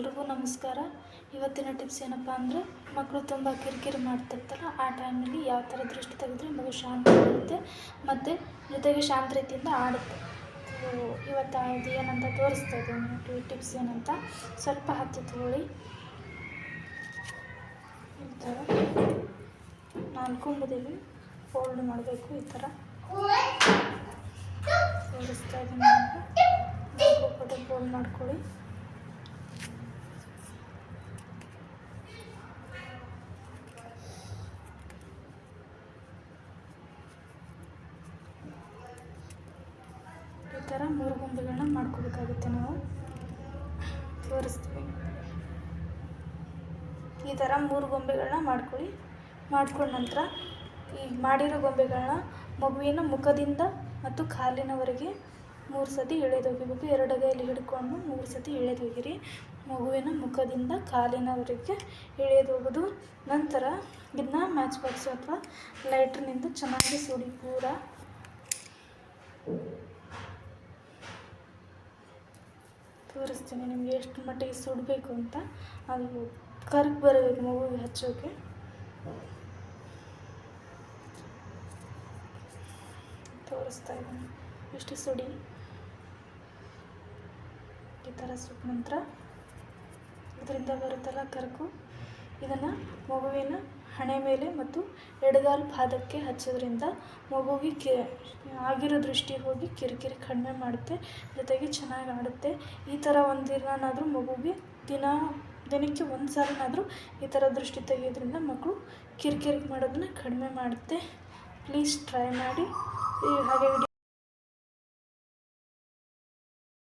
ಎಲ್ರಿಗೂ ನಮಸ್ಕಾರ. ಇವತ್ತಿನ ಟಿಪ್ಸ್ ಏನಪ್ಪ ಅಂದರೆ, ಮಕ್ಕಳು ತುಂಬ ಕಿರಿಕಿರಿ ಮಾಡ್ತಿರ್ತಾರಲ್ಲ, ಆ ಟೈಮಲ್ಲಿ ಯಾವ ಥರ ದೃಷ್ಟಿ ತೆಗೆದ್ರೆ ಮಗು ಶಾಂತ ಆಗುತ್ತೆ ಮತ್ತು ಜೊತೆಗೆ ಶಾಂತ ರೀತಿಯಿಂದ ಆಡುತ್ತೆ. ಇವತ್ತು ಅದು ಏನಂತ ತೋರಿಸ್ತಾ ಇದ್ದೀನಿ. ಟಿಪ್ಸ್ ಏನಂತ ಸ್ವಲ್ಪ ಹತ್ತಿ ತಗೊಳ್ಳಿ. ಈ ಥರ 4 ಬದಿಗೆ ಫೋಲ್ಡ್ ಮಾಡಬೇಕು. ಈ ಥರ ತೋರಿಸ್ತಾ ಇದ್ದೀನಿ. 4 ಬದಿ ಫೋಲ್ಡ್ ಮಾಡ್ಕೊಳ್ಳಿ. ಈ ಥರ 3 ಗೊಂಬೆಗಳನ್ನ ಮಾಡ್ಕೋಬೇಕಾಗುತ್ತೆ. ನಾವು ತೋರಿಸ್ತೀವಿ. ಈ ಥರ 3 ಗೊಂಬೆಗಳನ್ನ ಮಾಡ್ಕೊಂಡ ನಂತರ ಈ ಮಾಡಿರೋ ಗೊಂಬೆಗಳನ್ನ ಮಗುವಿನ ಮುಖದಿಂದ ಮತ್ತು ಕಾಲಿನವರೆಗೆ 3 ಸತಿ ಎಳೆದೊಗಿಬೇಕು. 2 ಕೈಯಲ್ಲಿ ಹಿಡ್ಕೊಂಡು 3 ಸತಿ ಎಳೆದೊಗಿರಿ. ಮಗುವಿನ ಮುಖದಿಂದ ಕಾಲಿನವರೆಗೆ ಎಳೆದೋಗೋದು. ನಂತರ ಇದನ್ನ ಮ್ಯಾಚ್ ಬಾಕ್ಸ್ ಅಥವಾ ಲೈಟ್ರ್ನಿಂದ ಚೆನ್ನಾಗಿ ಸುಡಿ. ಪೂರ ತೋರಿಸ್ತೀನಿ ನಿಮಗೆ ಎಷ್ಟು ಮಟ್ಟಿಗೆ ಸುಡಬೇಕು ಅಂತ. ಅದು ಕರ್ಕ್ ಬರಬೇಕು ಮಗುವಿಗೆ ಹಚ್ಚೋಕ್ಕೆ. ತೋರಿಸ್ತಾ ಇದ್ದೀನಿ. ಇಷ್ಟು ಸುಡಿ. ಈ ಥರ ಸುಟ್ಟ ನಂತರ ಇದರಿಂದ ಬರುತ್ತಲ್ಲ ಕರ್ಕು, ಇದನ್ನು ಮಗುವಿನ ಹಣೆ ಮೇಲೆ ಮತ್ತು ಎಡಗಾಲು ಪಾದಕ್ಕೆ ಹಚ್ಚೋದ್ರಿಂದ ಮಗುವಿಗೆ ಆಗಿರೋ ದೃಷ್ಟಿ ಹೋಗಿ ಕಿರಿಕಿರಿ ಕಡಿಮೆ ಮಾಡುತ್ತೆ, ಜೊತೆಗೆ ಚೆನ್ನಾಗಿ ಆಡುತ್ತೆ. ಈ ಥರ ಒಂದು ದಿನನಾದರೂ ಮಗುವಿಗೆ ದಿನಕ್ಕೆ 1 ಸಾರಿನಾದರೂ ಈ ಥರ ದೃಷ್ಟಿ ತೆಗೆಯೋದ್ರಿಂದ ಮಕ್ಕಳು ಕಿರಿಕಿರಿ ಮಾಡೋದನ್ನ ಕಡಿಮೆ ಮಾಡುತ್ತೆ. ಪ್ಲೀಸ್ ಟ್ರೈ ಮಾಡಿ. ಹಾಗೆ